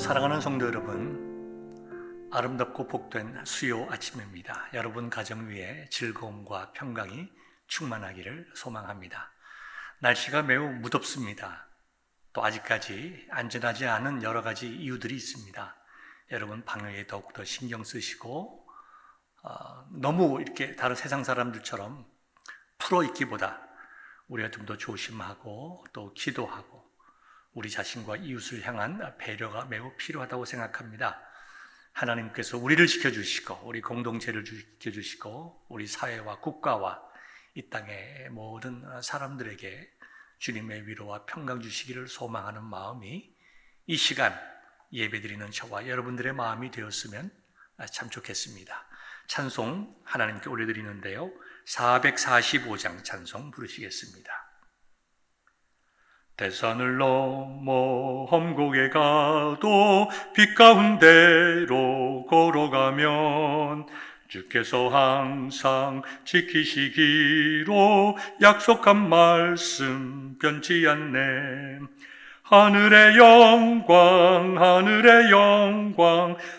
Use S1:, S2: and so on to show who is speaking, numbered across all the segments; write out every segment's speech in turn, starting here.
S1: 사랑하는 성도 여러분, 아름답고 복된 수요 아침입니다. 여러분 가정 위에 즐거움과 평강이 충만하기를 소망합니다. 날씨가 매우 무덥습니다. 또 아직까지 안전하지 않은 여러 가지 이유들이 있습니다. 여러분 방역에 더욱더 신경 쓰시고 너무 이렇게 다른 세상 사람들처럼 풀어 있기보다 우리가 좀 더 조심하고 또 기도하고 우리 자신과 이웃을 향한 배려가 매우 필요하다고 생각합니다. 하나님께서 우리를 지켜주시고 우리 공동체를 지켜주시고 우리 사회와 국가와 이 땅의 모든 사람들에게 주님의 위로와 평강 주시기를 소망하는 마음이 이 시간 예배드리는 저와 여러분들의 마음이 되었으면 참 좋겠습니다. 찬송 하나님께 올려드리는데요, 445장 찬송 부르시겠습니다. 대산을 넘어 험곡에 가도 빛 가운데로 걸어가면 주께서 항상 지키시기로 약속한 말씀 변치 않네. 하늘의 영광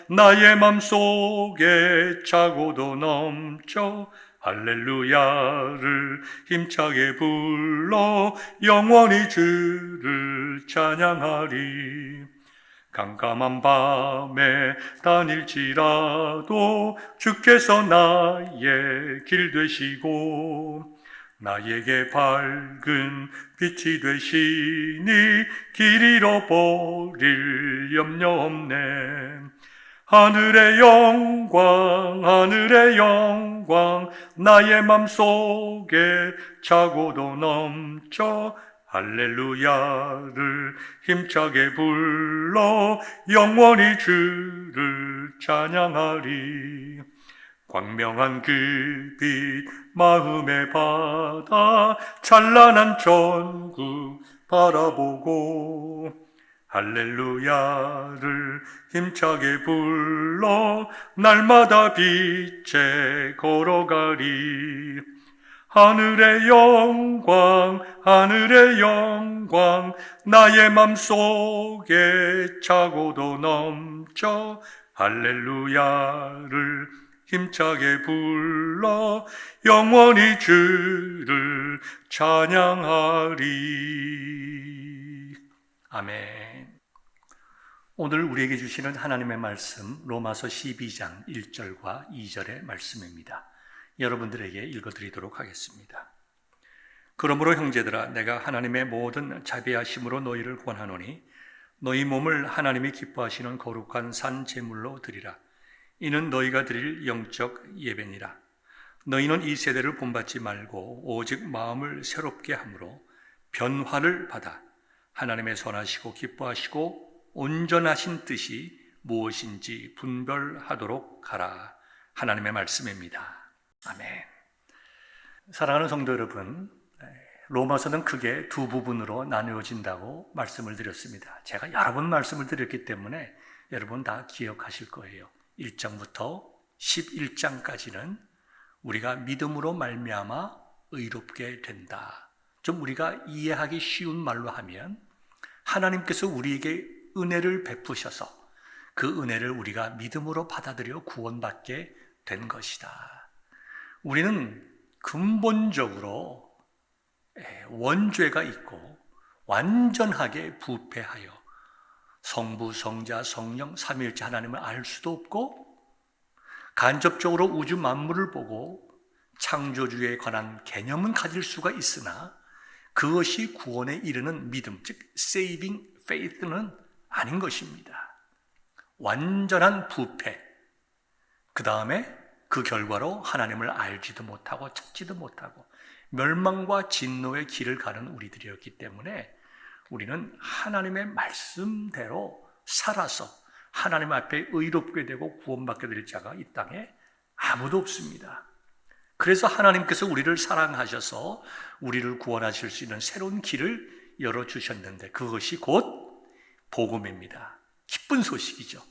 S1: 나의 맘속에 차고도 넘쳐 할렐루야를 힘차게 불러 영원히 주를 찬양하리. 깜깜한 밤에 다닐지라도 주께서 나의 길 되시고 나에게 밝은 빛이 되시니 길 잃어버릴 염려 없네. 하늘의 영광 나의 맘속에 차고도 넘쳐 할렐루야를 힘차게 불러 영원히 주를 찬양하리. 광명한 그 빛 마음에 받아 찬란한 천국 바라보고 할렐루야를 힘차게 불러 날마다 빛에 걸어가리. 하늘의 영광 나의 맘속에 차고도 넘쳐 할렐루야를 힘차게 불러 영원히 주를 찬양하리. 아멘. 오늘 우리에게 주시는 하나님의 말씀 로마서 12장 1절과 2절의 말씀입니다. 여러분들에게 읽어드리도록 하겠습니다. 그러므로 형제들아, 내가 하나님의 모든 자비하심으로 너희를 권하노니 너희 몸을 하나님이 기뻐하시는 거룩한 산 제물로 드리라. 이는 너희가 드릴 영적 예배니라. 너희는 이 세대를 본받지 말고 오직 마음을 새롭게 함으로 변화를 받아 하나님의 선하시고 기뻐하시고 온전하신 뜻이 무엇인지 분별하도록 하라. 하나님의 말씀입니다. 아멘. 사랑하는 성도 여러분, 로마서는 크게 두 부분으로 나누어진다고 말씀을 드렸습니다. 제가 여러 번 말씀을 드렸기 때문에 여러분 다 기억하실 거예요. 1장부터 11장까지는 우리가 믿음으로 말미암아 의롭게 된다. 좀 우리가 이해하기 쉬운 말로 하면 하나님께서 우리에게 은혜를 베푸셔서 그 은혜를 우리가 믿음으로 받아들여 구원받게 된 것이다. 우리는 근본적으로 원죄가 있고 완전하게 부패하여 성부, 성자, 성령, 삼위일체 하나님을 알 수도 없고 간접적으로 우주 만물을 보고 창조주에 관한 개념은 가질 수가 있으나 그것이 구원에 이르는 믿음, 즉 saving faith는 아닌 것입니다. 완전한 부패, 그 다음에 그 결과로 하나님을 알지도 못하고 찾지도 못하고 멸망과 진노의 길을 가는 우리들이었기 때문에 우리는 하나님의 말씀대로 살아서 하나님 앞에 의롭게 되고 구원받게 될 자가 이 땅에 아무도 없습니다. 그래서 하나님께서 우리를 사랑하셔서 우리를 구원하실 수 있는 새로운 길을 열어주셨는데 그것이 곧 복음입니다. 기쁜 소식이죠.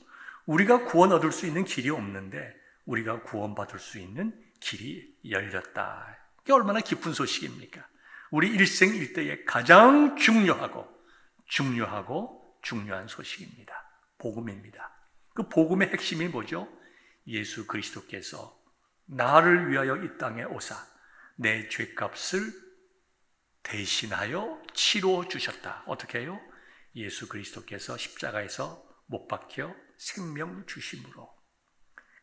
S1: 우리가 구원 얻을 수 있는 길이 없는데 우리가 구원받을 수 있는 길이 열렸다. 이게 얼마나 기쁜 소식입니까? 우리 일생일대에 가장 중요한 소식입니다. 복음입니다. 그 복음의 핵심이 뭐죠? 예수 그리스도께서 나를 위하여 이 땅에 오사 내 죄값을 대신하여 치러 주셨다. 어떻게 해요? 예수 그리스도께서 십자가에서 못 박혀 생명 주심으로.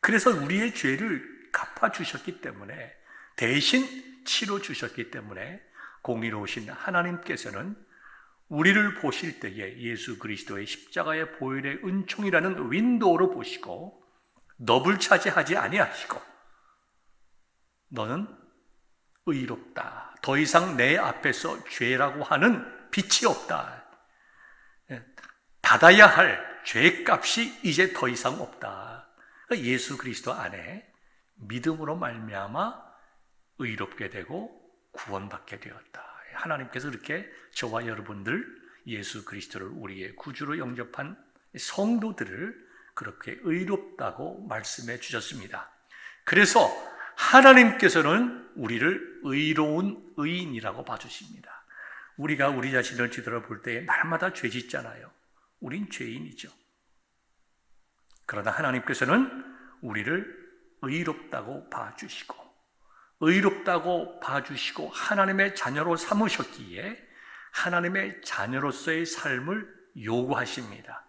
S1: 그래서 우리의 죄를 갚아 주셨기 때문에, 대신 치러 주셨기 때문에 공의로우신 하나님께서는 우리를 보실 때에 예수 그리스도의 십자가의 보혈의 은총이라는 윈도우로 보시고 너블 차지하지 아니하시고 너는 의롭다. 더 이상 내 앞에서 죄라고 하는 빛이 없다. 받아야 할 죄값이 이제 더 이상 없다. 예수 그리스도 안에 믿음으로 말미암아 의롭게 되고 구원받게 되었다. 하나님께서 그렇게 저와 여러분들 예수 그리스도를 우리의 구주로 영접한 성도들을 그렇게 의롭다고 말씀해 주셨습니다. 그래서 하나님께서는 우리를 의로운 의인이라고 봐주십니다. 우리가 우리 자신을 뒤돌아볼 때 날마다 죄 짓잖아요. 우린 죄인이죠. 그러나 하나님께서는 우리를 의롭다고 봐주시고 의롭다고 봐주시고 하나님의 자녀로 삼으셨기에 하나님의 자녀로서의 삶을 요구하십니다.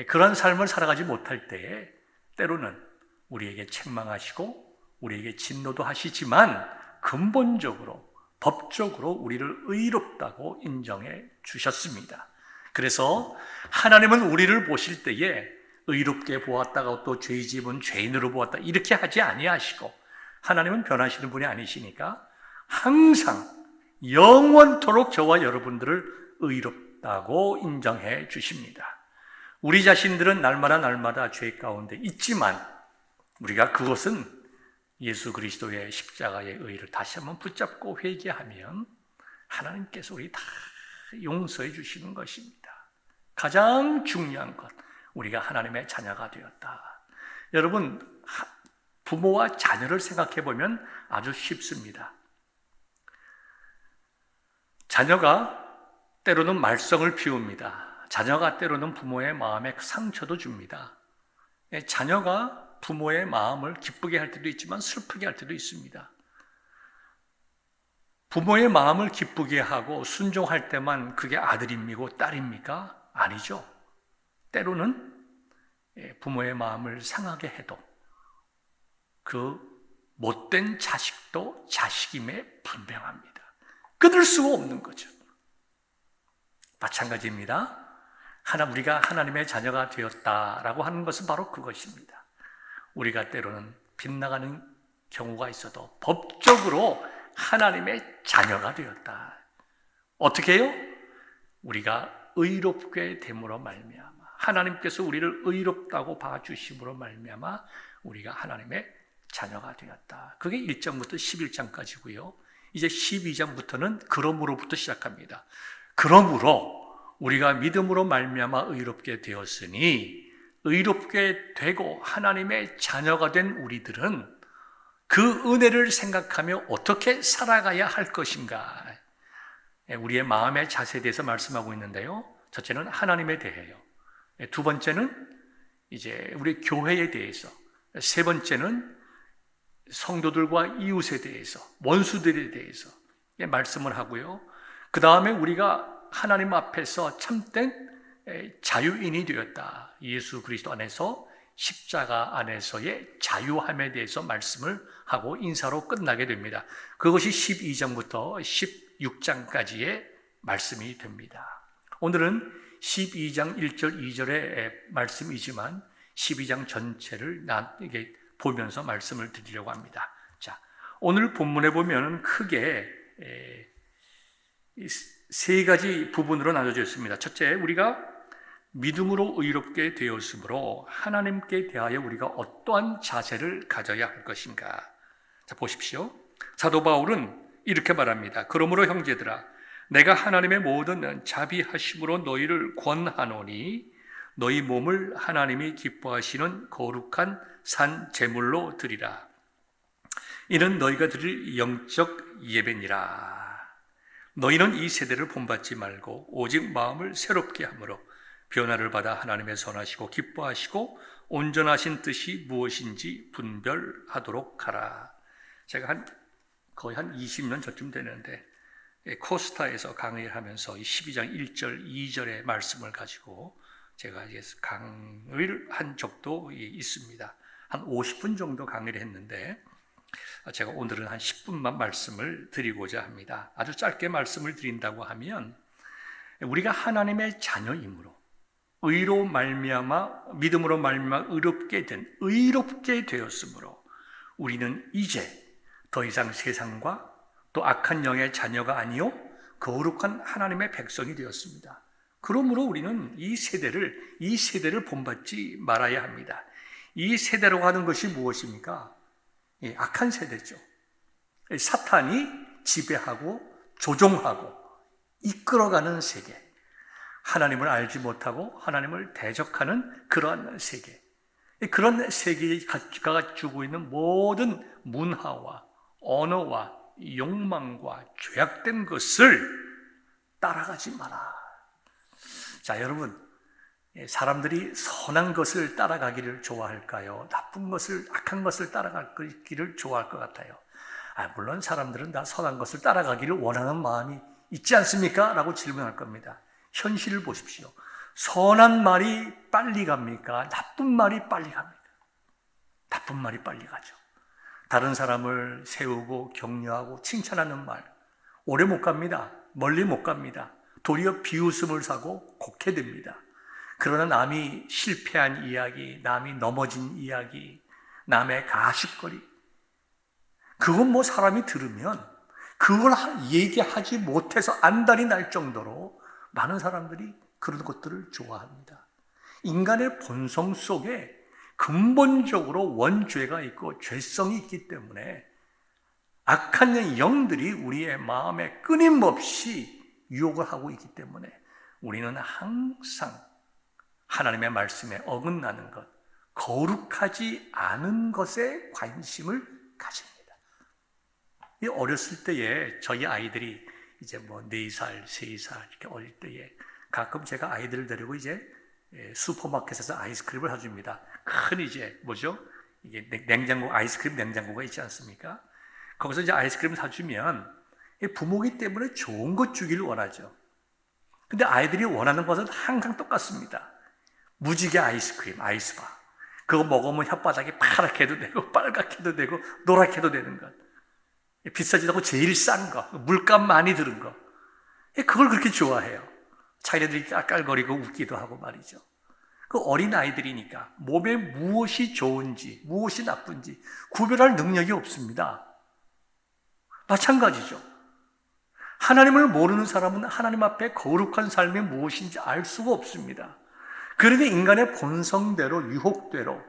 S1: 그런 삶을 살아가지 못할 때에 때로는 우리에게 책망하시고 우리에게 진노도 하시지만 근본적으로 법적으로 우리를 의롭다고 인정해 주셨습니다. 그래서 하나님은 우리를 보실 때에 의롭게 보았다가 또 죄짓은 죄인으로 보았다 이렇게 하지 아니하시고, 하나님은 변하시는 분이 아니시니까 항상 영원토록 저와 여러분들을 의롭다고 인정해 주십니다. 우리 자신들은 날마다 죄 가운데 있지만 우리가 그것은 예수 그리스도의 십자가의 의를 다시 한번 붙잡고 회개하면 하나님께서 우리 다 용서해 주시는 것입니다. 가장 중요한 것, 우리가 하나님의 자녀가 되었다. 여러분, 부모와 자녀를 생각해 보면 아주 쉽습니다. 자녀가 때로는 말썽을 피웁니다. 자녀가 때로는 부모의 마음에 상처도 줍니다. 자녀가 부모의 마음을 기쁘게 할 때도 있지만 슬프게 할 때도 있습니다. 부모의 마음을 기쁘게 하고 순종할 때만 그게 아들입니까? 딸입니까? 아니죠. 때로는 부모의 마음을 상하게 해도 그 못된 자식도 자식임에 분명합니다. 끊을 수가 없는 거죠. 마찬가지입니다. 우리가 하나님의 자녀가 되었다라고 하는 것은 바로 그것입니다. 우리가 때로는 빗나가는 경우가 있어도 법적으로 하나님의 자녀가 되었다. 어떻게 해요? 우리가 의롭게 됨으로 말미암아, 하나님께서 우리를 의롭다고 봐주심으로 말미암아 우리가 하나님의 자녀가 되었다. 그게 1장부터 11장까지고요. 이제 12장부터는 그러므로부터 시작합니다. 그러므로 우리가 믿음으로 말미암아 의롭게 되었으니 의롭게 되고 하나님의 자녀가 된 우리들은 그 은혜를 생각하며 어떻게 살아가야 할 것인가. 우리의 마음의 자세에 대해서 말씀하고 있는데요. 첫째는 하나님에 대해요. 두 번째는 이제 우리 교회에 대해서, 세 번째는 성도들과 이웃에 대해서, 원수들에 대해서 말씀을 하고요. 그 다음에 우리가 하나님 앞에서 참된 자유인이 되었다. 예수 그리스도 안에서 십자가 안에서의 자유함에 대해서 말씀을 하고 인사로 끝나게 됩니다. 그것이 12장부터 16장까지의 말씀이 됩니다. 오늘은 12장 1절 2절의 말씀이지만 12장 전체를 이게 보면서 말씀을 드리려고 합니다. 자, 오늘 본문에 보면 크게 세 가지 부분으로 나눠져 있습니다. 첫째, 우리가 믿음으로 의롭게 되었으므로 하나님께 대하여 우리가 어떠한 자세를 가져야 할 것인가. 자, 보십시오. 사도 바울은 이렇게 말합니다. 그러므로 형제들아, 내가 하나님의 모든 자비하심으로 너희를 권하노니 너희 몸을 하나님이 기뻐하시는 거룩한 산 제물로 드리라. 이는 너희가 드릴 영적 예배니라. 너희는 이 세대를 본받지 말고 오직 마음을 새롭게 함으로 변화를 받아 하나님의 선하시고 기뻐하시고 온전하신 뜻이 무엇인지 분별하도록 하라. 제가 거의 한 20년 전쯤 되는데 코스타에서 강의를 하면서 이 12장 1절, 2절의 말씀을 가지고 제가 이제 강의를 한 적도 있습니다. 한 50분 정도 강의를 했는데 제가 오늘은 한 10분만 말씀을 드리고자 합니다. 아주 짧게 말씀을 드린다고 하면 우리가 하나님의 자녀이므로 의로 말미암아 믿음으로 말미암아 의롭게 되었으므로 우리는 이제 더 이상 세상과 또 악한 영의 자녀가 아니요 거룩한 하나님의 백성이 되었습니다. 그러므로 우리는 이 세대를 본받지 말아야 합니다. 이 세대라고 하는 것이 무엇입니까? 악한 세대죠. 사탄이 지배하고 조종하고 이끌어가는 세계, 하나님을 알지 못하고 하나님을 대적하는 그러한 세계, 그런 세계가 주고 있는 모든 문화와 언어와 욕망과 죄악된 것을 따라가지 마라. 자, 여러분, 사람들이 선한 것을 따라가기를 좋아할까요? 나쁜 것을, 악한 것을 따라가기를 좋아할 것 같아요. 물론 사람들은 다 선한 것을 따라가기를 원하는 마음이 있지 않습니까? 라고 질문할 겁니다. 현실을 보십시오. 선한 말이 빨리 갑니까? 나쁜 말이 빨리 갑니까? 나쁜 말이 빨리 가죠. 다른 사람을 세우고 격려하고 칭찬하는 말, 오래 못 갑니다. 멀리 못 갑니다. 도리어 비웃음을 사고 곡해됩니다. 그러나 남이 실패한 이야기, 남이 넘어진 이야기, 남의 가십거리, 그건 뭐 사람이 들으면 그걸 얘기하지 못해서 안달이 날 정도로 많은 사람들이 그런 것들을 좋아합니다. 인간의 본성 속에 근본적으로 원죄가 있고 죄성이 있기 때문에 악한 영들이 우리의 마음에 끊임없이 유혹을 하고 있기 때문에 우리는 항상 하나님의 말씀에 어긋나는 것, 거룩하지 않은 것에 관심을 가집니다. 어렸을 때에 저희 아이들이 이제 뭐 4살, 3살 이렇게 어릴 때에 가끔 제가 아이들을 데리고 이제 슈퍼마켓에서 아이스크림을 사줍니다. 큰 이제 뭐죠? 이게 냉장고, 아이스크림 냉장고가 있지 않습니까? 거기서 이제 아이스크림을 사주면 부모기 때문에 좋은 것 주기를 원하죠. 근데 아이들이 원하는 것은 항상 똑같습니다. 무지개 아이스크림, 아이스바. 그거 먹으면 혓바닥이 파랗게도 되고 빨갛게도 되고 노랗게도 되는 것. 비싸지도 않고 제일 싼 거, 물값 많이 들은 거. 그걸 그렇게 좋아해요. 자기네들이 깔깔거리고 웃기도 하고 말이죠. 그 어린 아이들이니까 몸에 무엇이 좋은지 무엇이 나쁜지 구별할 능력이 없습니다. 마찬가지죠. 하나님을 모르는 사람은 하나님 앞에 거룩한 삶이 무엇인지 알 수가 없습니다. 그런데 인간의 본성대로 유혹대로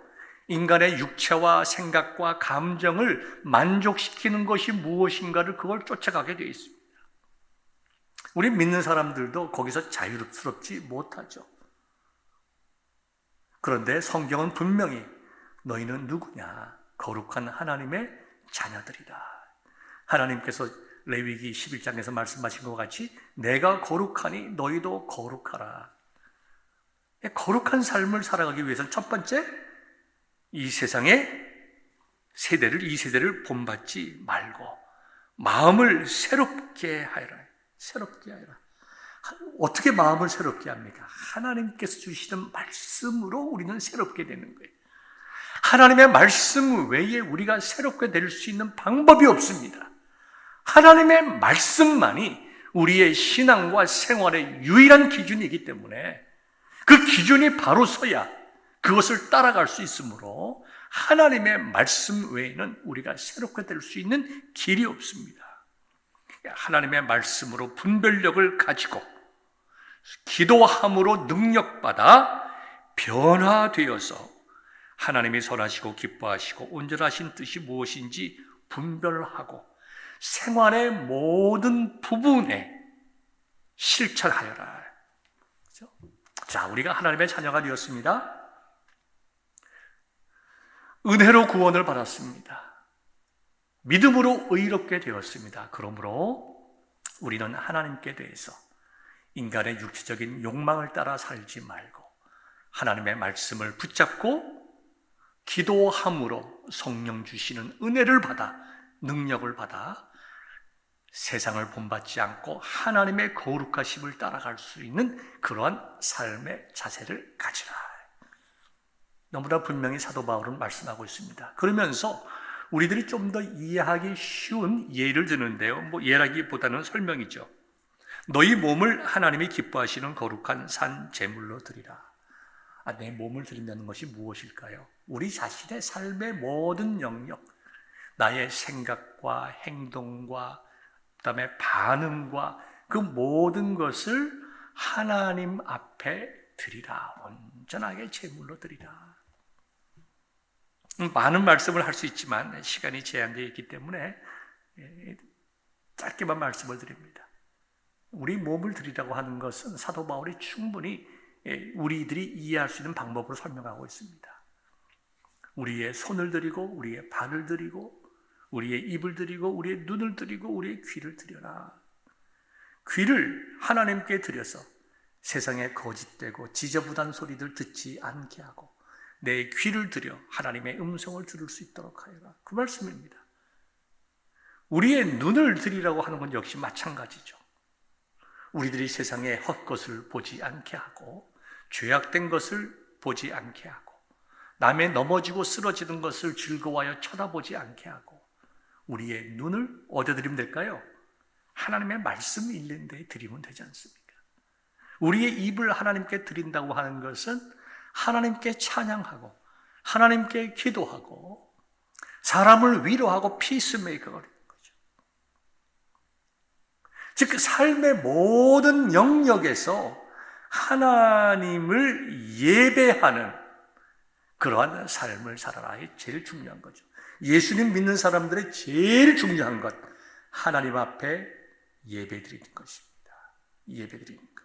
S1: 인간의 육체와 생각과 감정을 만족시키는 것이 무엇인가를 그걸 쫓아가게 되어 있습니다. 우리 믿는 사람들도 거기서 자유롭지 못하죠. 그런데 성경은 분명히 너희는 누구냐? 거룩한 하나님의 자녀들이다. 하나님께서 레위기 11장에서 말씀하신 것 같이 내가 거룩하니 너희도 거룩하라. 거룩한 삶을 살아가기 위해서는 첫 번째, 이 세대를 본받지 말고 마음을 새롭게 하여라. 새롭게 하여라. 어떻게 마음을 새롭게 합니까? 하나님께서 주시는 말씀으로 우리는 새롭게 되는 거예요. 하나님의 말씀 외에 우리가 새롭게 될 수 있는 방법이 없습니다. 하나님의 말씀만이 우리의 신앙과 생활의 유일한 기준이기 때문에 그 기준이 바로 서야 그것을 따라갈 수 있으므로 하나님의 말씀 외에는 우리가 새롭게 될 수 있는 길이 없습니다. 하나님의 말씀으로 분별력을 가지고 기도함으로 능력받아 변화되어서 하나님이 선하시고 기뻐하시고 온전하신 뜻이 무엇인지 분별하고 생활의 모든 부분에 실천하여라. 그렇죠? 자, 우리가 하나님의 자녀가 되었습니다. 은혜로 구원을 받았습니다. 믿음으로 의롭게 되었습니다. 그러므로 우리는 하나님께 대해서 인간의 육체적인 욕망을 따라 살지 말고 하나님의 말씀을 붙잡고 기도함으로 성령 주시는 은혜를 받아, 능력을 받아 세상을 본받지 않고 하나님의 거룩하심을 따라갈 수 있는 그러한 삶의 자세를 가지라. 너무나 분명히 사도 바울은 말씀하고 있습니다. 그러면서 우리들이 좀 더 이해하기 쉬운 예를 드는데요. 예라기보다는 설명이죠. 너희 몸을 하나님이 기뻐하시는 거룩한 산 제물로 드리라. 내 몸을 드린다는 것이 무엇일까요? 우리 자신의 삶의 모든 영역, 나의 생각과 행동과 그다음에 반응과 그 모든 것을 하나님 앞에 드리라. 온전하게 제물로 드리라. 많은 말씀을 할 수 있지만 시간이 제한되어 있기 때문에 짧게만 말씀을 드립니다. 우리 몸을 드리라고 하는 것은 사도 바울이 충분히 우리들이 이해할 수 있는 방법으로 설명하고 있습니다. 우리의 손을 드리고 우리의 발을 드리고 우리의 입을 드리고 우리의 눈을 드리고 우리의 귀를 드려라. 귀를 하나님께 드려서 세상에 거짓되고 지저분한 소리들 듣지 않게 하고 내 귀를 들여 하나님의 음성을 들을 수 있도록 하여라. 그 말씀입니다. 우리의 눈을 드리라고 하는 건 역시 마찬가지죠. 우리들이 세상에 헛것을 보지 않게 하고 죄악된 것을 보지 않게 하고 남의 넘어지고 쓰러지는 것을 즐거워하여 쳐다보지 않게 하고 우리의 눈을 어디에 드리면 될까요? 하나님의 말씀 읽는 데에 드리면 되지 않습니까? 우리의 입을 하나님께 드린다고 하는 것은 하나님께 찬양하고 하나님께 기도하고 사람을 위로하고 피스메이커가 되는 거죠. 즉 삶의 모든 영역에서 하나님을 예배하는 그러한 삶을 살아라. 이게 제일 중요한 거죠. 예수님 믿는 사람들의 제일 중요한 것, 하나님 앞에 예배드리는 것입니다. 예배드리는 것.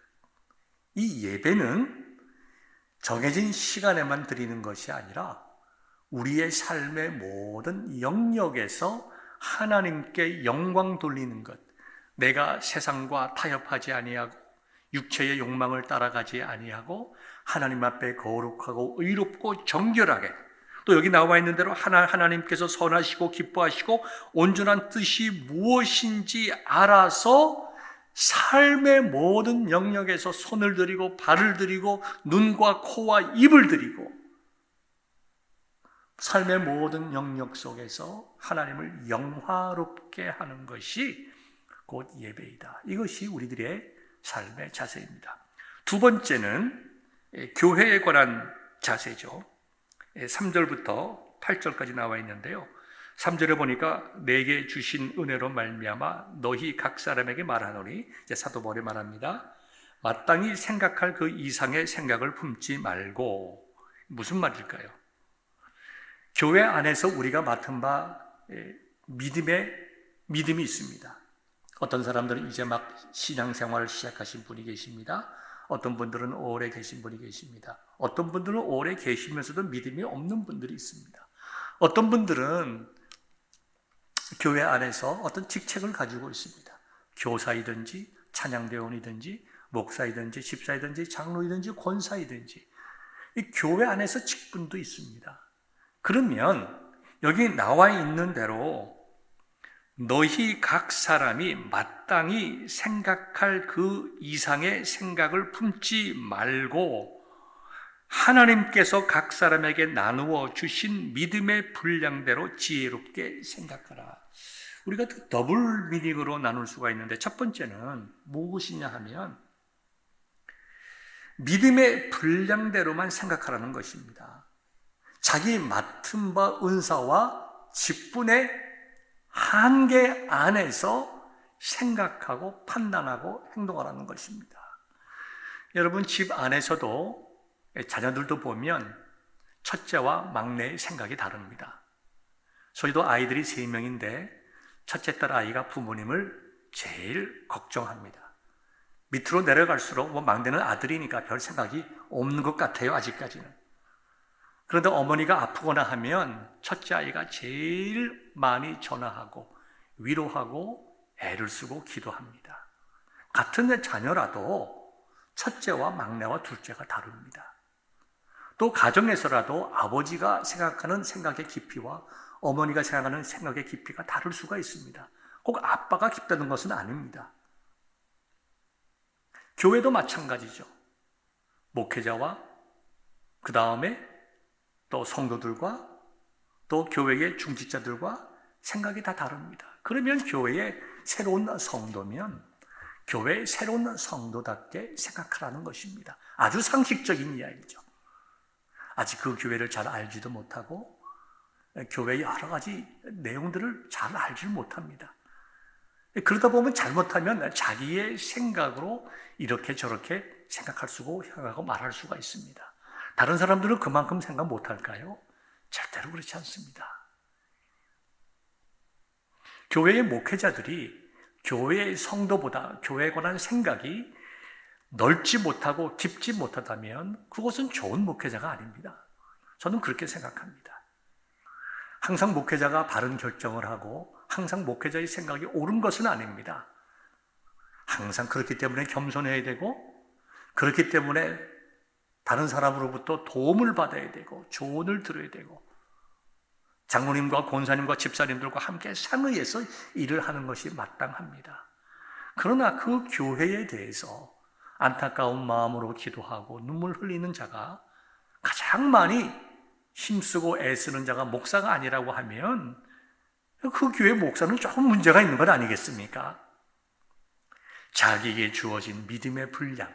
S1: 이 예배는 정해진 시간에만 드리는 것이 아니라 우리의 삶의 모든 영역에서 하나님께 영광 돌리는 것, 내가 세상과 타협하지 아니하고 육체의 욕망을 따라가지 아니하고 하나님 앞에 거룩하고 의롭고 정결하게, 또 여기 나와 있는 대로 하나님께서 선하시고 기뻐하시고 온전한 뜻이 무엇인지 알아서 삶의 모든 영역에서 손을 들이고 발을 들이고 눈과 코와 입을 들이고 삶의 모든 영역 속에서 하나님을 영화롭게 하는 것이 곧 예배이다. 이것이 우리들의 삶의 자세입니다. 두 번째는 교회에 관한 자세죠. 3절부터 8절까지 나와 있는데요. 3절에 보니까 내게 주신 은혜로 말미암아 너희 각 사람에게 말하노니, 이제 사도 바울이 말합니다. 마땅히 생각할 그 이상의 생각을 품지 말고. 무슨 말일까요? 교회 안에서 우리가 맡은 바 믿음이 있습니다. 어떤 사람들은 이제 막 신앙생활을 시작하신 분이 계십니다. 어떤 분들은 오래 계신 분이 계십니다. 어떤 분들은 오래 계시면서도 믿음이 없는 분들이 있습니다. 어떤 분들은 교회 안에서 어떤 직책을 가지고 있습니다. 교사이든지 찬양대원이든지 목사이든지 집사이든지 장로이든지 권사이든지 이 교회 안에서 직분도 있습니다. 그러면 여기 나와 있는 대로 너희 각 사람이 마땅히 생각할 그 이상의 생각을 품지 말고 하나님께서 각 사람에게 나누어 주신 믿음의 분량대로 지혜롭게 생각하라. 우리가 더블 미닝으로 나눌 수가 있는데, 첫 번째는 무엇이냐 하면 믿음의 분량대로만 생각하라는 것입니다. 자기 맡은 바 은사와 직분의 한계 안에서 생각하고 판단하고 행동하라는 것입니다. 여러분, 집 안에서도 자녀들도 보면 첫째와 막내의 생각이 다릅니다. 저희도 아이들이 3명인데 첫째 딸 아이가 부모님을 제일 걱정합니다. 밑으로 내려갈수록 막내는 아들이니까 별 생각이 없는 것 같아요, 아직까지는. 그런데 어머니가 아프거나 하면 첫째 아이가 제일 많이 전화하고 위로하고 애를 쓰고 기도합니다. 같은 자녀라도 첫째와 막내와 둘째가 다릅니다. 또 가정에서라도 아버지가 생각하는 생각의 깊이와 어머니가 생각하는 생각의 깊이가 다를 수가 있습니다. 꼭 아빠가 깊다는 것은 아닙니다. 교회도 마찬가지죠. 목회자와 그 다음에 또 성도들과 또 교회의 중직자들과 생각이 다 다릅니다. 그러면 교회의 새로운 성도면 교회의 새로운 성도답게 생각하라는 것입니다. 아주 상식적인 이야기죠. 아직 그 교회를 잘 알지도 못하고 교회의 여러 가지 내용들을 잘 알지 못합니다. 그러다 보면 잘못하면 자기의 생각으로 이렇게 저렇게 생각할 수고 생각하고 말할 수가 있습니다. 다른 사람들은 그만큼 생각 못할까요? 절대로 그렇지 않습니다. 교회의 목회자들이 교회의 성도보다 교회에 관한 생각이 넓지 못하고 깊지 못하다면 그것은 좋은 목회자가 아닙니다. 저는 그렇게 생각합니다. 항상 목회자가 바른 결정을 하고 항상 목회자의 생각이 옳은 것은 아닙니다. 항상 그렇기 때문에 겸손해야 되고 그렇기 때문에 다른 사람으로부터 도움을 받아야 되고 조언을 들어야 되고 장로님과 권사님과 집사님들과 함께 상의해서 일을 하는 것이 마땅합니다. 그러나 그 교회에 대해서 안타까운 마음으로 기도하고 눈물 흘리는 자가 가장 많이 힘쓰고 애쓰는 자가 목사가 아니라고 하면 그 교회 목사는 조금 문제가 있는 것 아니겠습니까? 자기에게 주어진 믿음의 분량,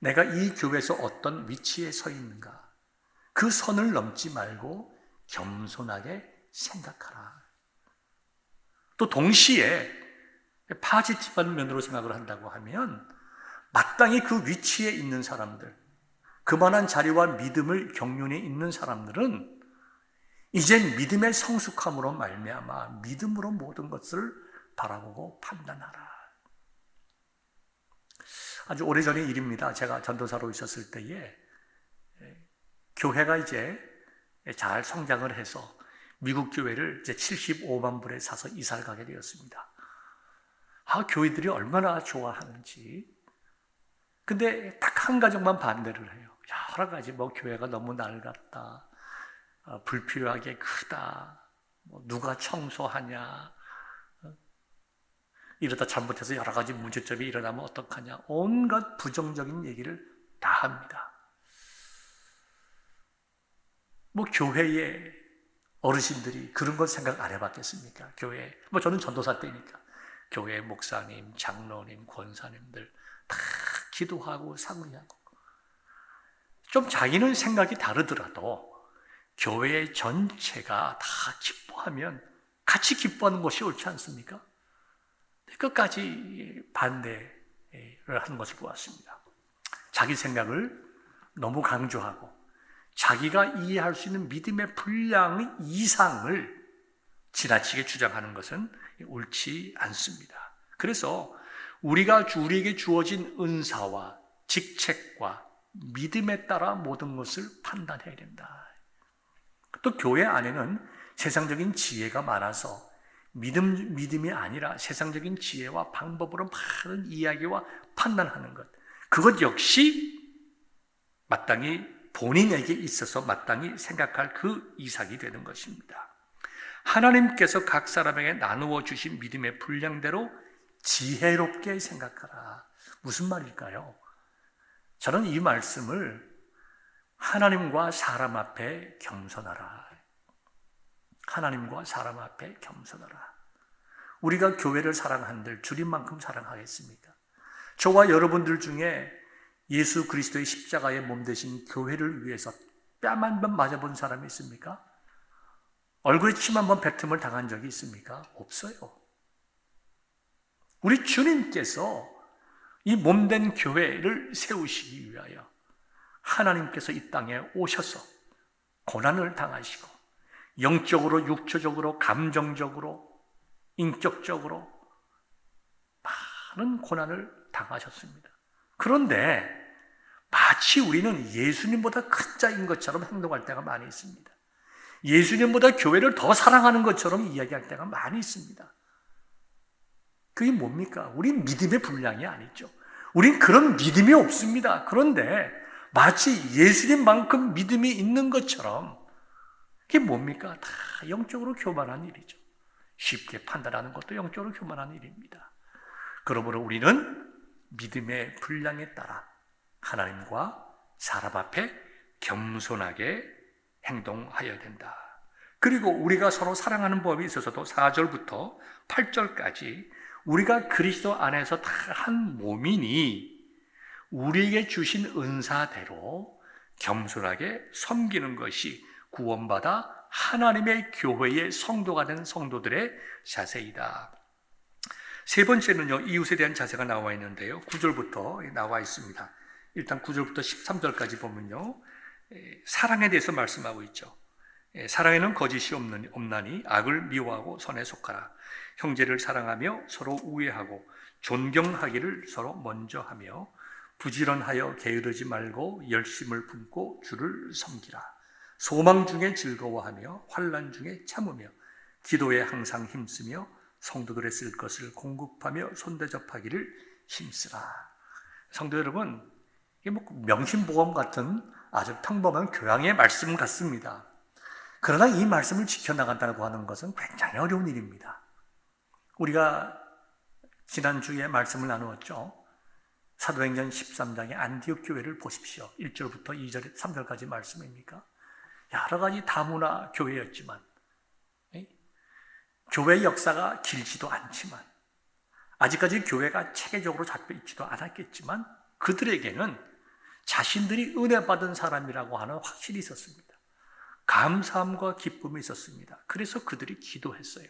S1: 내가 이 교회에서 어떤 위치에 서 있는가, 그 선을 넘지 말고 겸손하게 생각하라. 또 동시에 파지티브한 면으로 생각을 한다고 하면 마땅히 그 위치에 있는 사람들, 그만한 자리와 믿음을 경륜에 있는 사람들은 이젠 믿음의 성숙함으로 말미암아 믿음으로 모든 것을 바라보고 판단하라. 아주 오래전의 일입니다. 제가 전도사로 있었을 때에 교회가 이제 잘 성장을 해서 미국 교회를 이제 75만 불에 사서 이사를 가게 되었습니다. 교회들이 얼마나 좋아하는지. 근데 딱 한 가정만 반대를 해요. 여러 가지 교회가 너무 낡았다, 불필요하게 크다, 누가 청소하냐, 이러다 잘못해서 여러 가지 문제점이 일어나면 어떡하냐, 온갖 부정적인 얘기를 다 합니다. 교회의 어르신들이 그런 걸 생각 안 해봤겠습니까? 교회, 저는 전도사 때니까 교회 목사님, 장로님, 권사님들 다 기도하고 상의하고 좀 자기는 생각이 다르더라도 교회 전체가 다 기뻐하면 같이 기뻐하는 것이 옳지 않습니까? 끝까지 반대를 하는 것을 보았습니다. 자기 생각을 너무 강조하고 자기가 이해할 수 있는 믿음의 분량 이상을 지나치게 주장하는 것은 옳지 않습니다. 그래서 우리에게 주어진 은사와 직책과 믿음에 따라 모든 것을 판단해야 된다. 또 교회 안에는 세상적인 지혜가 많아서 믿음이 아니라 세상적인 지혜와 방법으로 많은 이야기와 판단하는 것, 그것 역시 마땅히 본인에게 있어서 마땅히 생각할 그 이삭이 되는 것입니다. 하나님께서 각 사람에게 나누어 주신 믿음의 분량대로 지혜롭게 생각하라. 무슨 말일까요? 저는 이 말씀을 하나님과 사람 앞에 겸손하라. 하나님과 사람 앞에 겸손하라. 우리가 교회를 사랑한들 주님만큼 사랑하겠습니까? 저와 여러분들 중에 예수 그리스도의 십자가의 몸 되신 교회를 위해서 뺨 한 번 맞아본 사람이 있습니까? 얼굴에 침 한 번 뱉음을 당한 적이 있습니까? 없어요. 우리 주님께서 이 몸된 교회를 세우시기 위하여 하나님께서 이 땅에 오셔서 고난을 당하시고 영적으로, 육체적으로, 감정적으로, 인격적으로 많은 고난을 당하셨습니다. 그런데 마치 우리는 예수님보다 큰 자인 것처럼 행동할 때가 많이 있습니다. 예수님보다 교회를 더 사랑하는 것처럼 이야기할 때가 많이 있습니다. 그게 뭡니까? 우린 믿음의 분량이 아니죠. 우린 그런 믿음이 없습니다. 그런데 마치 예수님만큼 믿음이 있는 것처럼 그게 뭡니까? 다 영적으로 교만한 일이죠. 쉽게 판단하는 것도 영적으로 교만한 일입니다. 그러므로 우리는 믿음의 분량에 따라 하나님과 사람 앞에 겸손하게 행동하여야 된다. 그리고 우리가 서로 사랑하는 법에 있어서도 4절부터 8절까지 우리가 그리스도 안에서 다 한 몸이니 우리에게 주신 은사대로 겸손하게 섬기는 것이 구원받아 하나님의 교회의 성도가 된 성도들의 자세이다. 세 번째는요, 이웃에 대한 자세가 나와 있는데요. 9절부터 나와 있습니다. 일단 9절부터 13절까지 보면요, 사랑에 대해서 말씀하고 있죠. 사랑에는 거짓이 없나니 악을 미워하고 선에 속하라. 형제를 사랑하며 서로 우애하고 존경하기를 서로 먼저 하며 부지런하여 게으르지 말고 열심을 품고 주를 섬기라. 소망 중에 즐거워하며 환난 중에 참으며 기도에 항상 힘쓰며 성도들의 쓸 것을 공급하며 손대접하기를 힘쓰라. 성도 여러분, 이게 뭐 명심보험 같은 아주 평범한 교양의 말씀 같습니다. 그러나 이 말씀을 지켜나간다고 하는 것은 굉장히 어려운 일입니다. 우리가 지난주에 말씀을 나누었죠. 사도행전 13장의 안디옥 교회를 보십시오. 1절부터 2절, 3절까지 말씀입니까? 여러 가지 다문화 교회였지만 교회의 역사가 길지도 않지만 아직까지 교회가 체계적으로 잡혀 있지도 않았겠지만 그들에게는 자신들이 은혜 받은 사람이라고 하는 확신이 있었습니다. 감사함과 기쁨이 있었습니다. 그래서 그들이 기도했어요.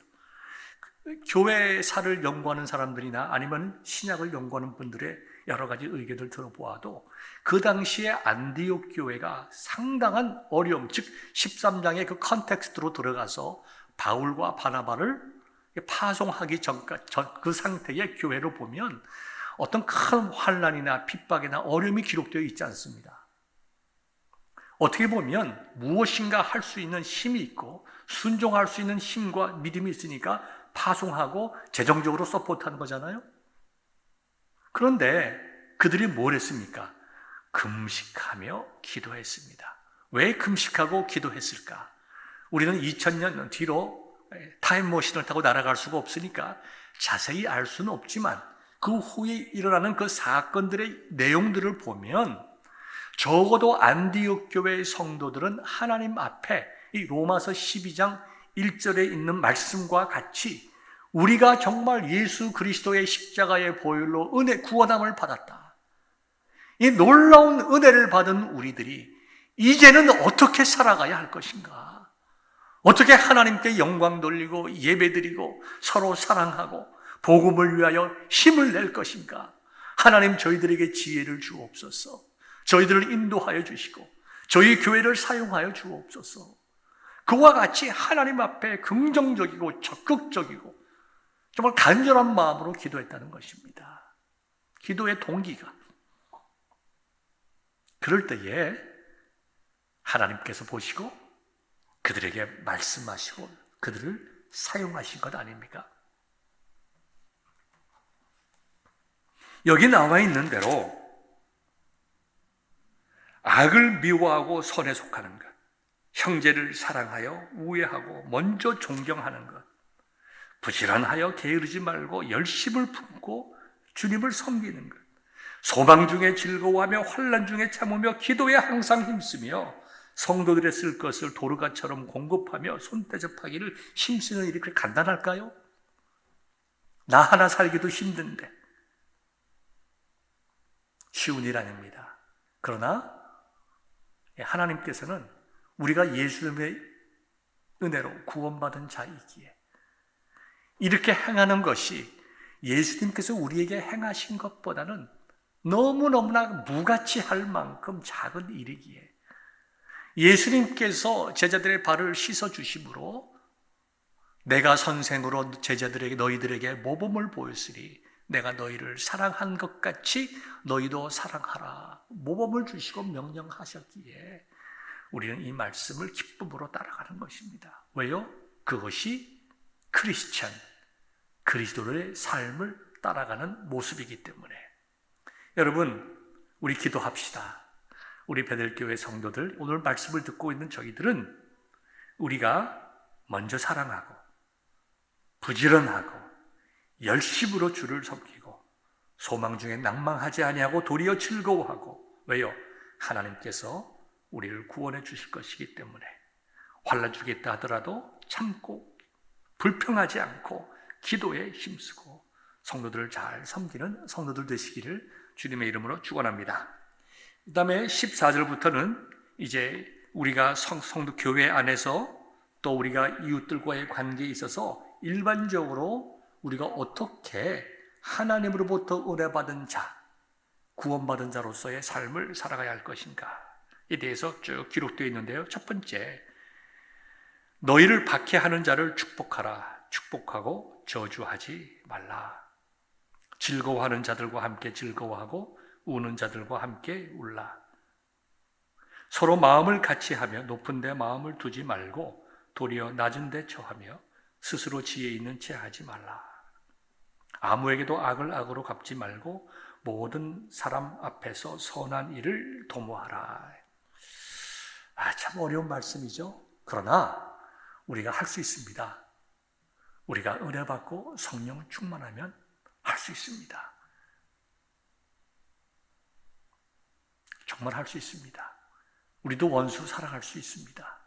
S1: 교회사를 연구하는 사람들이나 아니면 신약을 연구하는 분들의 여러 가지 의견을 들어보아도 그 당시에 안디옥 교회가 상당한 어려움, 즉 13장의 그 컨텍스트로 들어가서 바울과 바나바를 파송하기 전까지 그 상태의 교회를 보면 어떤 큰 환난이나 핍박이나 어려움이 기록되어 있지 않습니다. 어떻게 보면 무엇인가 할 수 있는 힘이 있고 순종할 수 있는 힘과 믿음이 있으니까 파송하고 재정적으로 서포트하는 거잖아요. 그런데 그들이 뭘 했습니까? 금식하며 기도했습니다. 왜 금식하고 기도했을까? 우리는 2000년 뒤로 타임머신을 타고 날아갈 수가 없으니까 자세히 알 수는 없지만 그 후에 일어나는 그 사건들의 내용들을 보면 적어도 안디옥 교회의 성도들은 하나님 앞에 이 로마서 12장 1절에 있는 말씀과 같이 우리가 정말 예수 그리스도의 십자가의 보혈로 구원함을 받았다. 이 놀라운 은혜를 받은 우리들이 이제는 어떻게 살아가야 할 것인가? 어떻게 하나님께 영광 돌리고 예배드리고 서로 사랑하고 복음을 위하여 힘을 낼 것인가? 하나님 저희들에게 지혜를 주옵소서. 저희들을 인도하여 주시고 저희 교회를 사용하여 주옵소서. 그와 같이 하나님 앞에 긍정적이고 적극적이고 정말 간절한 마음으로 기도했다는 것입니다. 기도의 동기가. 그럴 때에 하나님께서 보시고 그들에게 말씀하시고 그들을 사용하신 것 아닙니까? 여기 나와 있는 대로 악을 미워하고 선에 속하는 것, 형제를 사랑하여 우애하고 먼저 존경하는 것, 부지런하여 게으르지 말고 열심을 품고 주님을 섬기는 것, 소망 중에 즐거워하며 환난 중에 참으며 기도에 항상 힘쓰며 성도들의 쓸 것을 도르가처럼 공급하며 손대접하기를 힘쓰는 일이 그렇게 간단할까요? 나 하나 살기도 힘든데 쉬운 일 아닙니다. 그러나 하나님께서는 우리가 예수님의 은혜로 구원받은 자이기에 이렇게 행하는 것이 예수님께서 우리에게 행하신 것보다는 너무너무나 무가치 할 만큼 작은 일이기에 예수님께서 제자들의 발을 씻어주심으로 내가 선생으로 제자들에게 너희들에게 모범을 보였으니 내가 너희를 사랑한 것 같이 너희도 사랑하라 모범을 주시고 명령하셨기에 우리는 이 말씀을 기쁨으로 따라가는 것입니다. 왜요? 그것이 크리스찬, 그리스도의 삶을 따라가는 모습이기 때문에 여러분, 우리 기도합시다. 우리 베델교회 성도들, 오늘 말씀을 듣고 있는 저희들은 우리가 먼저 사랑하고 부지런하고 열심으로 주를 섬기고 소망 중에 낭망하지 아니하고 도리어 즐거워하고, 왜요? 하나님께서 우리를 구원해 주실 것이기 때문에 환난 주겠다 하더라도 참고 불평하지 않고 기도에 힘쓰고 성도들을 잘 섬기는 성도들 되시기를 주님의 이름으로 축원합니다. 그 다음에 14절부터는 이제 우리가 성도 교회 안에서 또 우리가 이웃들과의 관계에 있어서 일반적으로 우리가 어떻게 하나님으로부터 은혜받은 자, 구원받은 자로서의 삶을 살아가야 할 것인가에 대해서 쭉 기록되어 있는데요. 첫 번째, 너희를 박해하는 자를 축복하라. 축복하고 저주하지 말라. 즐거워하는 자들과 함께 즐거워하고 우는 자들과 함께 울라. 서로 마음을 같이 하며 높은 데 마음을 두지 말고 도리어 낮은 데 처하며 스스로 지혜 있는 채 하지 말라. 아무에게도 악을 악으로 갚지 말고 모든 사람 앞에서 선한 일을 도모하라. 참 어려운 말씀이죠. 그러나 우리가 할 수 있습니다. 우리가 은혜 받고 성령 충만하면 할 수 있습니다. 정말 할 수 있습니다. 우리도 원수 사랑할 수 있습니다.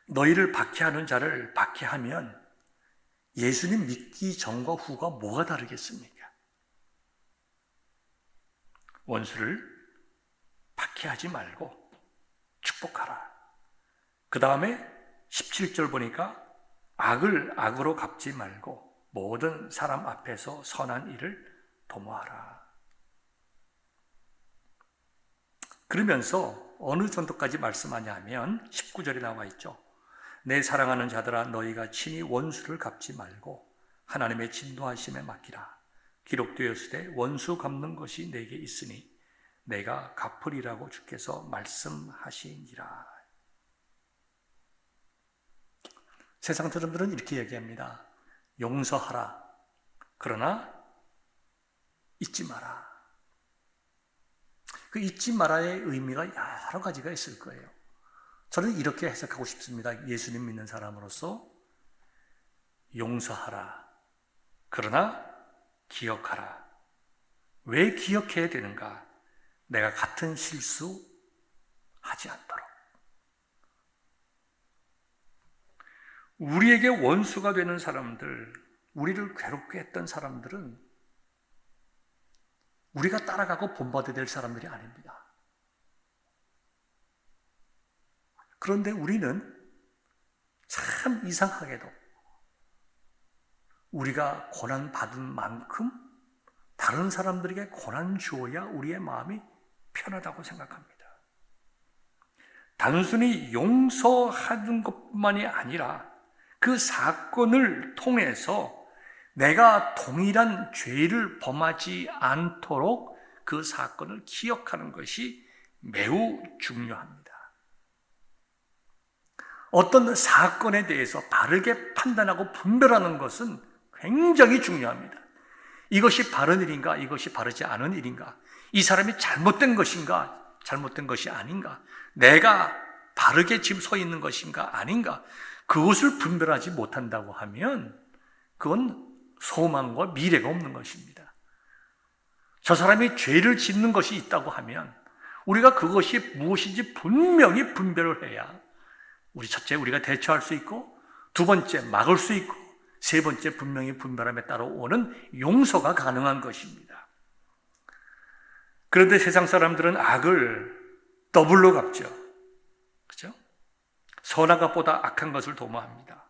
S1: 너희를 박해하는 자를 박해하면 예수님 믿기 전과 후가 뭐가 다르겠습니까? 원수를 박해하지 말고 축복하라. 그 다음에 17절 보니까 악을 악으로 갚지 말고 모든 사람 앞에서 선한 일을 도모하라. 그러면서 어느 정도까지 말씀하냐면 19절에 나와 있죠. 내 사랑하는 자들아, 너희가 친히 원수를 갚지 말고 하나님의 진노하심에 맡기라. 기록되었으되 원수 갚는 것이 내게 있으니 내가 갚으리라고 주께서 말씀하시니라. 세상 사람들은 이렇게 얘기합니다. 용서하라. 그러나 잊지 마라. 그 잊지 마라의 의미가 여러 가지가 있을 거예요. 저는 이렇게 해석하고 싶습니다. 예수님 믿는 사람으로서 용서하라. 그러나 기억하라. 왜 기억해야 되는가? 내가 같은 실수 하지 않도록. 우리에게 원수가 되는 사람들, 우리를 괴롭게 했던 사람들은 우리가 따라가고 본받아야 될 사람들이 아닙니다. 그런데 우리는 참 이상하게도 우리가 고난받은 만큼 다른 사람들에게 고난 주어야 우리의 마음이 편하다고 생각합니다. 단순히 용서하는 것만이 아니라 그 사건을 통해서 내가 동일한 죄를 범하지 않도록 그 사건을 기억하는 것이 매우 중요합니다. 어떤 사건에 대해서 바르게 판단하고 분별하는 것은 굉장히 중요합니다. 이것이 바른 일인가, 이것이 바르지 않은 일인가, 이 사람이 잘못된 것인가, 잘못된 것이 아닌가, 내가 바르게 지금 서 있는 것인가 아닌가, 그것을 분별하지 못한다고 하면 그건 소망과 미래가 없는 것입니다. 저 사람이 죄를 짓는 것이 있다고 하면 우리가 그것이 무엇인지 분명히 분별을 해야 우리 첫째 우리가 대처할 수 있고, 두 번째 막을 수 있고, 세 번째 분명히 분별함에 따라 오는 용서가 가능한 것입니다. 그런데 세상 사람들은 악을 더블로 갚죠. 그렇죠? 선한 것보다 악한 것을 도모합니다.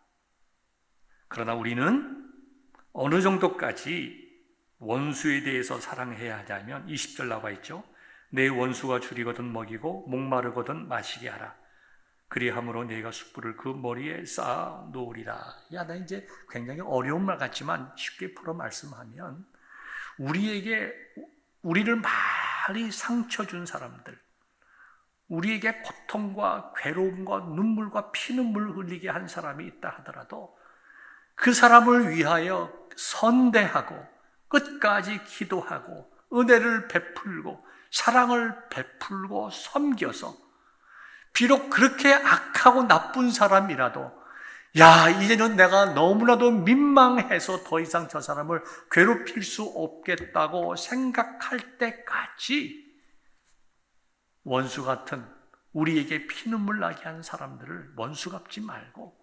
S1: 그러나 우리는 어느 정도까지 원수에 대해서 사랑해야 하냐면 20절 나와 있죠. 내 원수가 줄이거든 먹이고 목마르거든 마시게 하라. 그리함으로 네가 숯불을 그 머리에 쌓아 놓으리라. 나 이제 굉장히 어려운 말 같지만 쉽게 풀어 말씀하면 우리를 많이 상처 준 사람들, 우리에게 고통과 괴로움과 눈물과 피눈물을 흘리게 한 사람이 있다 하더라도 그 사람을 위하여 선대하고 끝까지 기도하고 은혜를 베풀고 사랑을 베풀고 섬겨서 비록 그렇게 악하고 나쁜 사람이라도 야, 이제는 내가 너무나도 민망해서 더 이상 저 사람을 괴롭힐 수 없겠다고 생각할 때까지 원수 같은 우리에게 피눈물 나게 한 사람들을 원수 갚지 말고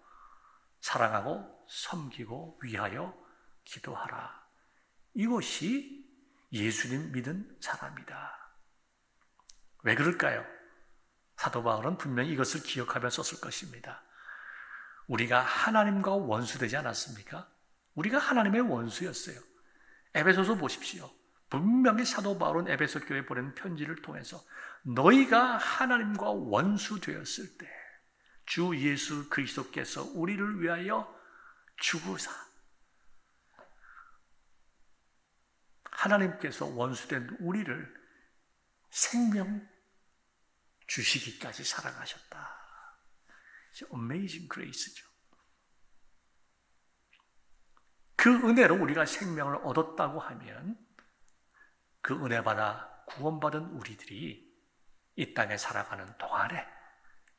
S1: 사랑하고 섬기고 위하여 기도하라. 이것이 예수님 믿은 사람이다. 왜 그럴까요? 사도 바울은 분명히 이것을 기억하며 썼을 것입니다. 우리가 하나님과 원수되지 않았습니까? 우리가 하나님의 원수였어요. 에베소서 보십시오. 분명히 사도 바울은 에베소 교회에 보낸 편지를 통해서 너희가 하나님과 원수되었을 때 주 예수 그리스도께서 우리를 위하여 죽으사 하나님께서 원수된 우리를 생명 주시기까지 사랑하셨다. Amazing Grace죠. 그 은혜로 우리가 생명을 얻었다고 하면 그 은혜 받아 구원받은 우리들이 이 땅에 살아가는 동안에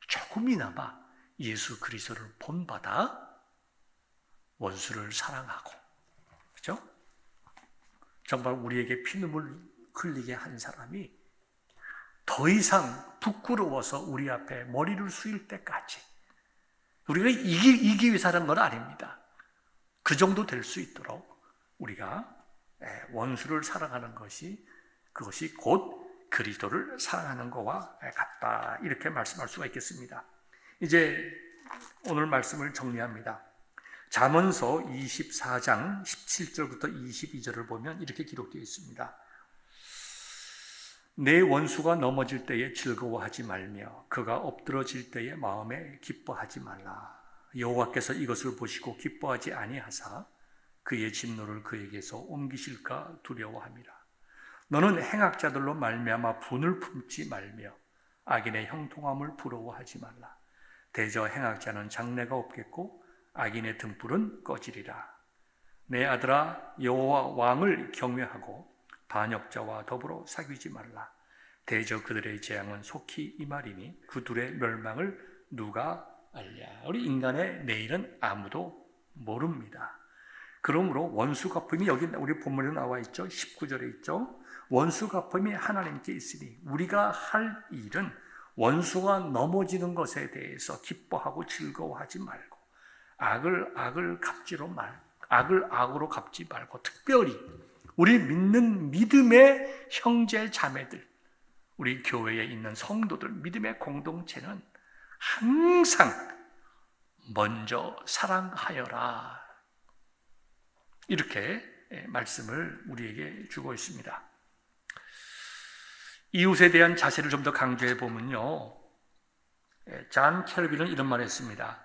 S1: 조금이나마 예수 그리스도를 본받아 원수를 사랑하고, 그렇죠? 정말 우리에게 피눈물 흘리게 한 사람이 더 이상 부끄러워서 우리 앞에 머리를 숙일 때까지 우리가 이기 위해서 하는 건 아닙니다. 그 정도 될 수 있도록 우리가 원수를 사랑하는 것이 그것이 곧 그리스도를 사랑하는 것과 같다. 이렇게 말씀할 수가 있겠습니다. 이제 오늘 말씀을 정리합니다. 잠언서 24장 17절부터 22절을 보면 이렇게 기록되어 있습니다. 내 원수가 넘어질 때에 즐거워하지 말며 그가 엎드러질 때에 마음에 기뻐하지 말라. 여호와께서 이것을 보시고 기뻐하지 아니하사 그의 진노를 그에게서 옮기실까 두려워함이라. 너는 행악자들로 말미암아 분을 품지 말며 악인의 형통함을 부러워하지 말라. 대저 행악자는 장래가 없겠고 악인의 등불은 꺼지리라. 내 아들아, 여호와 왕을 경외하고 반역자와 더불어 사귀지 말라. 대저 그들의 재앙은 속히 임하리니 그들의 멸망을 누가 알랴. 우리 인간의 내일은 아무도 모릅니다. 그러므로 원수 갚음이 여기 우리 본문에 나와 있죠. 19절에 있죠. 원수 갚음이 하나님께 있으니 우리가 할 일은 원수가 넘어지는 것에 대해서 기뻐하고 즐거워하지 말고 악을 악으로 갚지 말고 특별히 우리 믿는 믿음의 형제 자매들, 우리 교회에 있는 성도들, 믿음의 공동체는 항상 먼저 사랑하여라. 이렇게 말씀을 우리에게 주고 있습니다. 이웃에 대한 자세를 좀 더 강조해 보면요, 존 켈빈은 이런 말을 했습니다.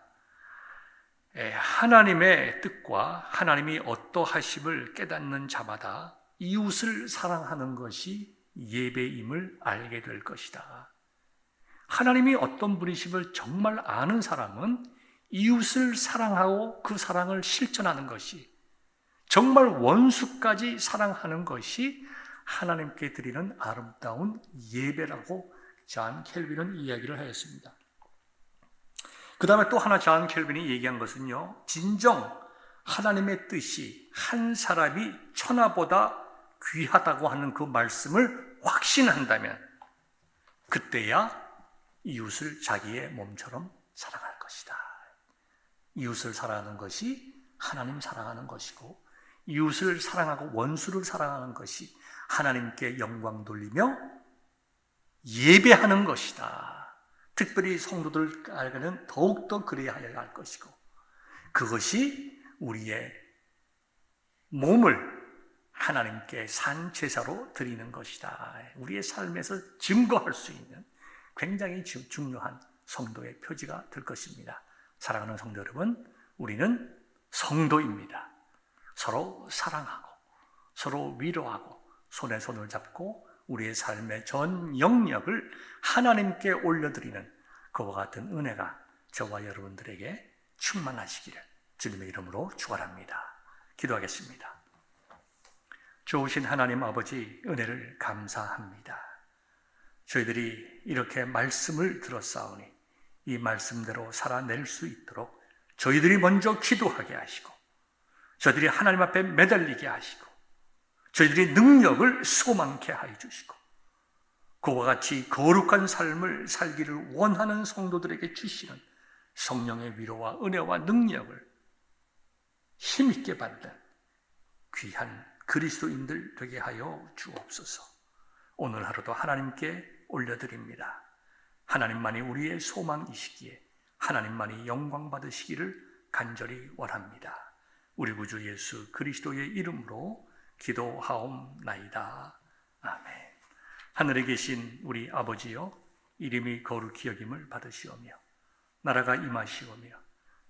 S1: 하나님의 뜻과 하나님이 어떠하심을 깨닫는 자마다 이웃을 사랑하는 것이 예배임을 알게 될 것이다. 하나님이 어떤 분이심을 정말 아는 사람은 이웃을 사랑하고 그 사랑을 실천하는 것이, 정말 원수까지 사랑하는 것이 하나님께 드리는 아름다운 예배라고 존 켈빈은 이야기를 하였습니다. 그 다음에 또 하나 존 켈빈이 얘기한 것은요, 진정 하나님의 뜻이 한 사람이 천하보다 귀하다고 하는 그 말씀을 확신한다면 그때야 이웃을 자기의 몸처럼 사랑할 것이다. 이웃을 사랑하는 것이 하나님 사랑하는 것이고, 이웃을 사랑하고 원수를 사랑하는 것이 하나님께 영광 돌리며 예배하는 것이다. 특별히 성도들에게는 더욱더 그래야 할 것이고, 그것이 우리의 몸을 하나님께 산 제사로 드리는 것이다. 우리의 삶에서 증거할 수 있는 굉장히 중요한 성도의 표지가 될 것입니다. 사랑하는 성도 여러분, 우리는 성도입니다. 서로 사랑하고 서로 위로하고 손에 손을 잡고 우리의 삶의 전 영역을 하나님께 올려드리는 그와 같은 은혜가 저와 여러분들에게 충만하시기를 주님의 이름으로 축원합니다. 기도하겠습니다. 좋으신 하나님 아버지, 은혜를 감사합니다. 저희들이 이렇게 말씀을 들었사오니 이 말씀대로 살아낼 수 있도록 저희들이 먼저 기도하게 하시고, 저희들이 하나님 앞에 매달리게 하시고, 저희들이 능력을 소망케 하여 주시고, 그와 같이 거룩한 삶을 살기를 원하는 성도들에게 주시는 성령의 위로와 은혜와 능력을 힘있게 받는 귀한 그리스도인들 되게 하여 주옵소서. 오늘 하루도 하나님께 올려드립니다. 하나님만이 우리의 소망이시기에 하나님만이 영광 받으시기를 간절히 원합니다. 우리 구주 예수 그리스도의 이름으로 기도하옵나이다. 아멘. 하늘에 계신 우리 아버지여, 이름이 거룩히 여김을 받으시오며 나라가 임하시오며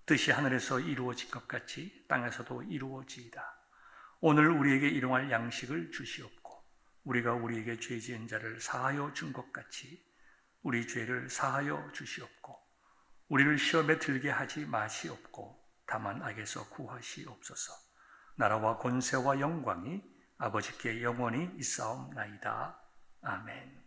S1: 뜻이 하늘에서 이루어진 것 같이 땅에서도 이루어지이다. 오늘 우리에게 일용할 양식을 주시옵고, 우리가 우리에게 죄 지은 자를 사하여 준 것 같이 우리 죄를 사하여 주시옵고, 우리를 시험에 들게 하지 마시옵고 다만 악에서 구하시옵소서. 나라와 권세와 영광이 아버지께 영원히 있사옵나이다. 아멘.